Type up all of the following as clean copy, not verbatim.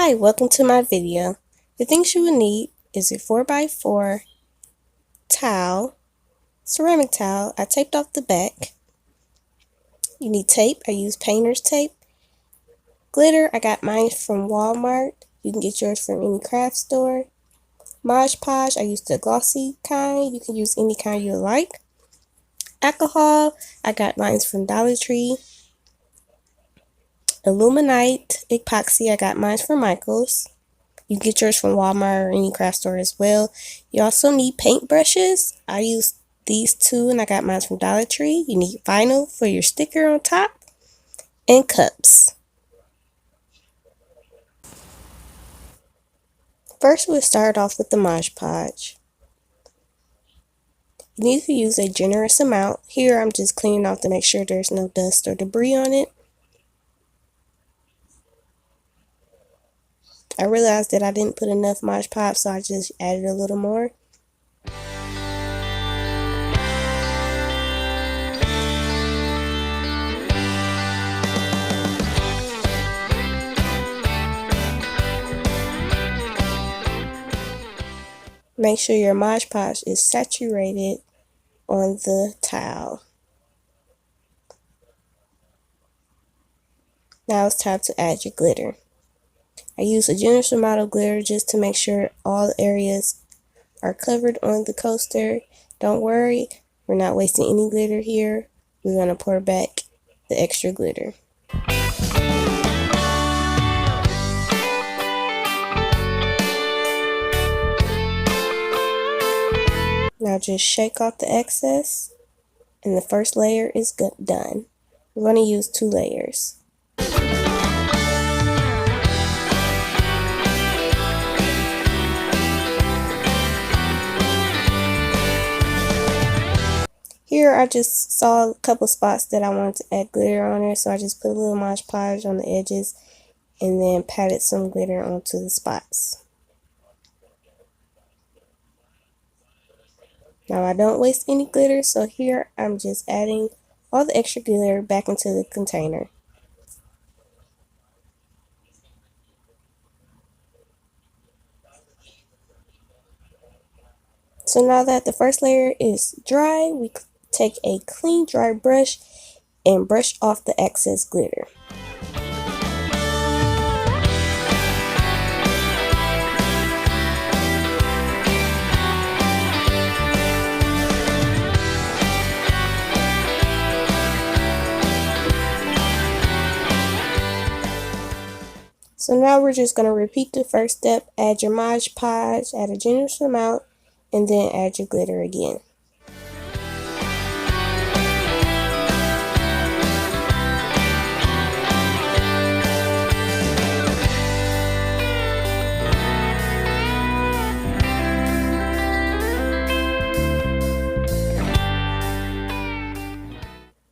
Hi, welcome to my video. The things you will need is a 4x4 towel, ceramic towel. I taped off the back. You need tape. I use painter's tape. Glitter. I got mine from Walmart. You can get yours from any craft store. Mod Podge. I use the glossy kind. You can use any kind you like. Alcohol. I got mine from Dollar Tree. Illuminite epoxy. I got mine from Michael's. You can get yours from Walmart or any craft store as well. You also need paint brushes. I use these two and I got mine from Dollar Tree. You need vinyl for your sticker on top and cups. First, we'll start off with the Mod Podge. You need to use a generous amount. Here, I'm just cleaning off to make sure there's no dust or debris on it. I realized that I didn't put enough Mod Podge, so I just added a little more. Make sure your Mod Podge is saturated on the towel. Now it's time to add your glitter. I use a generous amount of glitter just to make sure all the areas are covered on the coaster. Don't worry, we're not wasting any glitter here. We're going to pour back the extra glitter. Now just shake off the excess, and the first layer is done. We're going to use 2 layers. Here I just saw a couple spots that I wanted to add glitter on there, so I just put a little Mod Podge on the edges and then patted some glitter onto the spots. Now I don't waste any glitter, so here I'm just adding all the extra glitter back into the container. So now that the first layer is dry, we take a clean dry brush and brush off the excess glitter. So now we're just going to repeat the first step. Add your Mod Podge, add a generous amount, and then add your glitter again.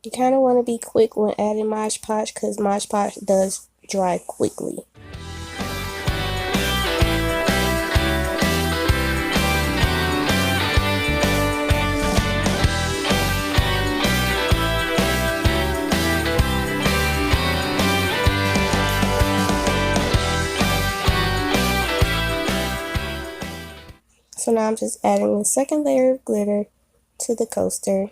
You kind of want to be quick when adding Mod Podge because Mod Podge does dry quickly. So now I'm just adding the second layer of glitter to the coaster.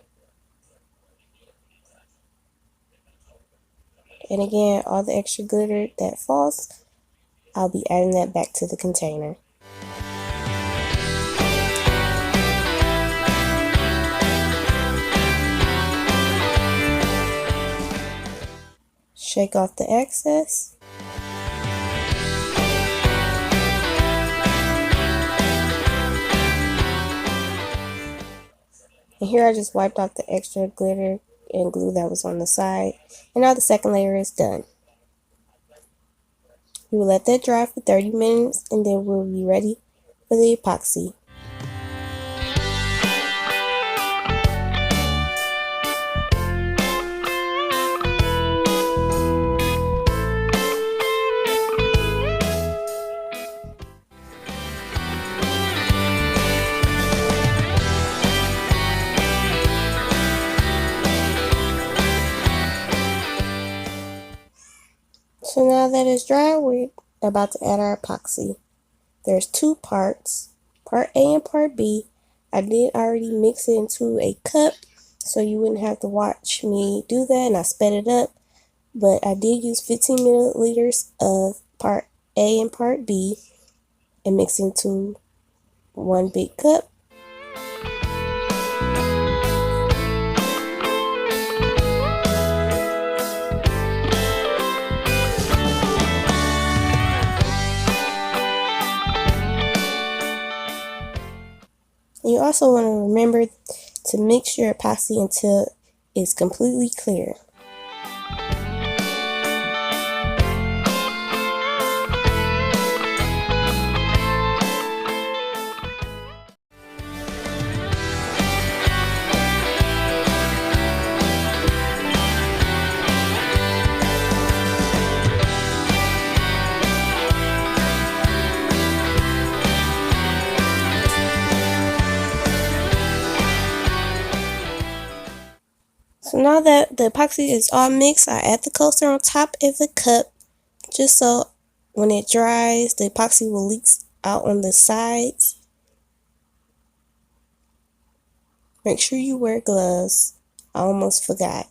And again, all the extra glitter that falls, I'll be adding that back to the container. Shake off the excess. And here I just wiped off the extra glitter and glue that was on the side. And now the second layer is done. We will let that dry for 30 minutes and then we'll be ready for the epoxy. So now that it's dry, we're about to add our epoxy. There's two parts, part A and part B. I did already mix it into a cup, so you wouldn't have to watch me do that, and I sped it up. But I did use 15 milliliters of part A and part B and mix into one big cup. And you also want to remember to mix your epoxy until it's completely clear. So now that the epoxy is all mixed, I add the coaster on top of the cup just so when it dries, the epoxy will leak out on the sides. Make sure you wear gloves. I almost forgot.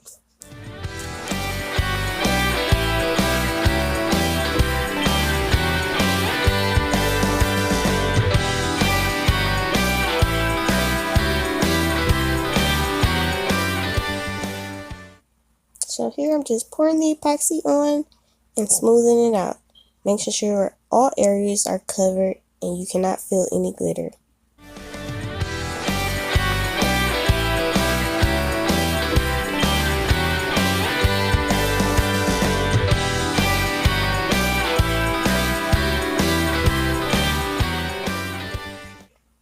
So here I'm just pouring the epoxy on and smoothing it out, making sure all areas are covered and you cannot feel any glitter.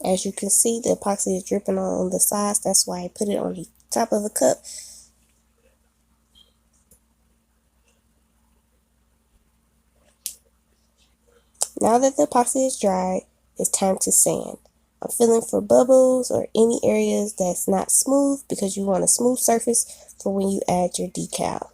As you can see, the epoxy is dripping on the sides. That's why I put it on the top of the cup. Now that the epoxy is dried, it's time to sand. I'm feeling for bubbles or any areas that's not smooth because you want a smooth surface for when you add your decal.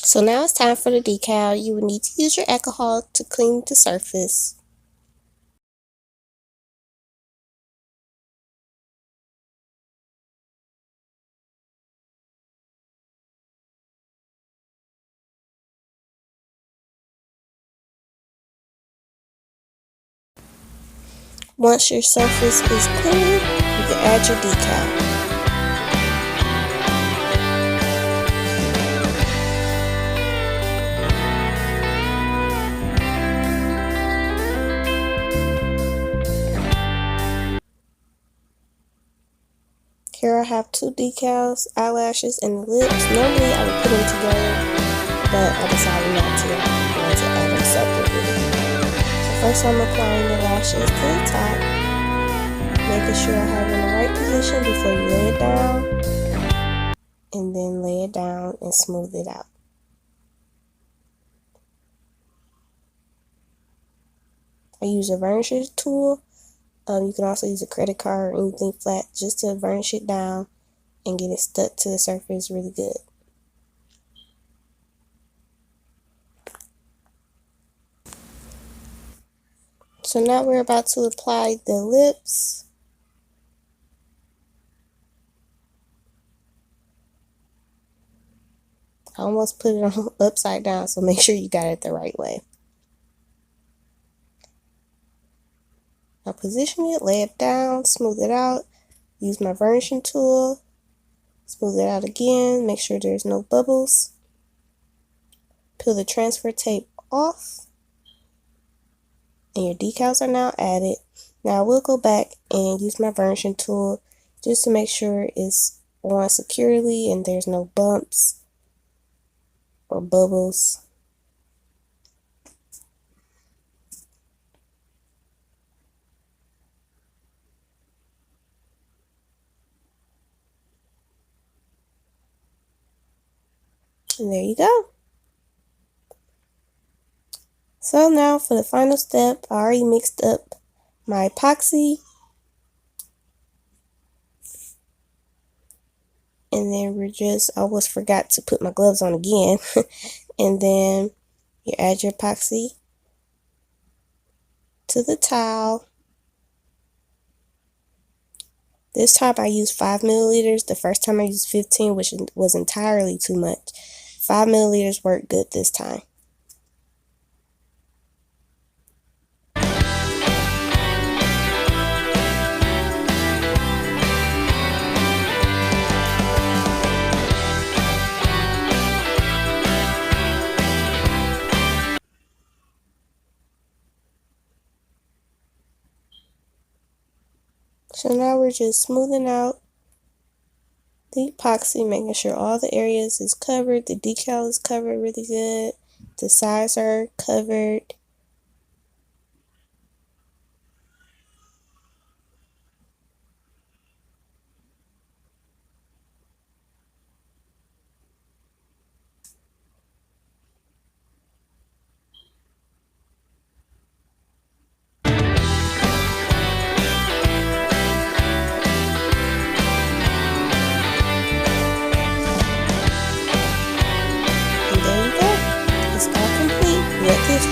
So now it's time for the decal. You will need to use your alcohol to clean the surface. Once your surface is clean, you can add your decal. Here I have two decals, eyelashes, and the lips. Normally I would put them together, but I decided not to. I wanted to add them separately. So first I'm applying the lashes to the top, making sure I have it in the right position before you lay it down, and then lay it down and smooth it out. I use a varnisher tool. You can also use a credit card or anything flat just to varnish it down and get it stuck to the surface really good. So now we're about to apply the lips. I almost put it on upside down, so make sure you got it the right way. Now position it, lay it down, smooth it out, use my varnishing tool, smooth it out again, make sure there's no bubbles. Peel the transfer tape off, and your decals are now added. Now I will go back and use my varnishing tool just to make sure it's on securely and there's no bumps or bubbles. And there you go. So now for the final step, I already mixed up my epoxy. And then I almost forgot to put my gloves on again. And then you add your epoxy to the towel. This time I used 5 milliliters. The first time I used 15, which was entirely too much. 5 milliliters worked good this time. So now we're just smoothing out the epoxy, making sure all the areas is covered. The decal is covered really good. The sides are covered. And there you go. It's all complete. Let this